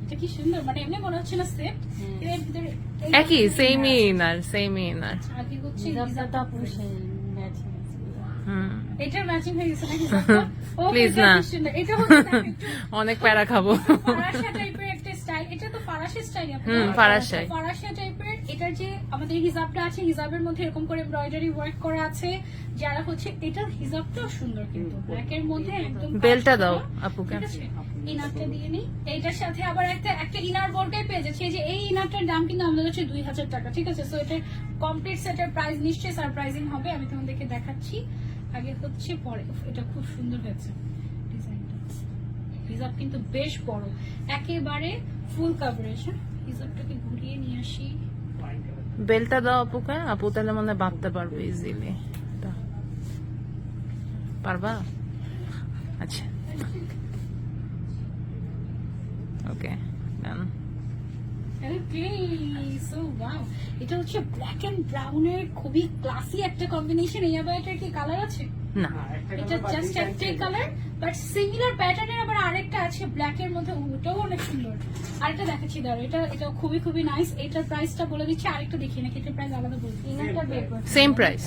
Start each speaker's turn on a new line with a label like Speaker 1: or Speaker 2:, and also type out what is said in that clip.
Speaker 1: এটা কি সুন্দর, মানে এমনি মনে হচ্ছে না সেট, এর ভিতরে
Speaker 2: একই সেমই ইনার, সেমই ইনার।
Speaker 1: আগে হচ্ছে
Speaker 3: হিজাবটা পুরুষের ম্যাচিং।
Speaker 1: এটার ম্যাচিং হয়ে গেছে নাকি?
Speaker 2: Please না।
Speaker 1: এটা হচ্ছে দেখো একটু
Speaker 2: অনেক প্যারা খাবো।
Speaker 1: ফারাসা টাইপের একটা স্টাইল, এটা তো ফারাসি স্টাইল।
Speaker 2: ফারাসাই।
Speaker 1: ফারাসা টাইপের এটার যে আমাদের হিজাবটা আছে, হিজাবের মধ্যে এরকম করে এমব্রয়ডারি ওয়ার্ক করা আছে। যারা হচ্ছে এটার হিজাবটাও সুন্দর, কিন্তু ব্ল্যাকের মধ্যে একদম।
Speaker 2: বেলটা দাও আপুকে।
Speaker 1: ঠিক আছে, ইনারটা দিয়ে নিই। এইটার সাথে আবার একটা ইনার বোর্ডটাই পেয়ে যাচ্ছে। এই যে এই ইনারটার দাম কিন্তু আমাদের হচ্ছে 2000 টাকা। ঠিক আছে, সো এটার কমপ্লিট সেটের প্রাইস নিশ্চয়ই সারপ্রাইজিং হবে। আমি তোমাদেরকে দেখাচ্ছি আগে হচ্ছে পরে। এটা খুব সুন্দর হয়েছে ডিজাইনটা। হিজাব কিন্তু বেশ বড়, একেবারে ফুল কভারেজ। হিজাবটাকে ঘুরিয়ে নিয়ে আসি।
Speaker 2: বেলটা দাও আপুকে, আপু তাহলে মনে হয় বাঁধতে পারবে ইজিলি। পারবা? আচ্ছা, ওকে ডান।
Speaker 1: সো ওয়াও, এটা হচ্ছে ব্ল্যাক এন্ড ব্রাউনের খুবই ক্লাসি একটা কম্বিনেশন। এই আবায়াটার কি কালার আছে?
Speaker 2: না,
Speaker 1: এটা জাস্ট একটাই কালার, বাট সিমিলার প্যাটার্নের আবার আরেকটা আছে ব্ল্যাক এর মধ্যে, ওটাও অনেক সুন্দর। আরেকটা দেখাচ্ছি দাঁড়ো, এটা খুবই খুবই নাইস। এটার প্রাইসটা বলে দিচ্ছি, আরেকটা দেখিয়ে নাকি এটার প্রাইস আলাদা বলছি।
Speaker 3: ইনারটা বের করতে
Speaker 2: সেম প্রাইস।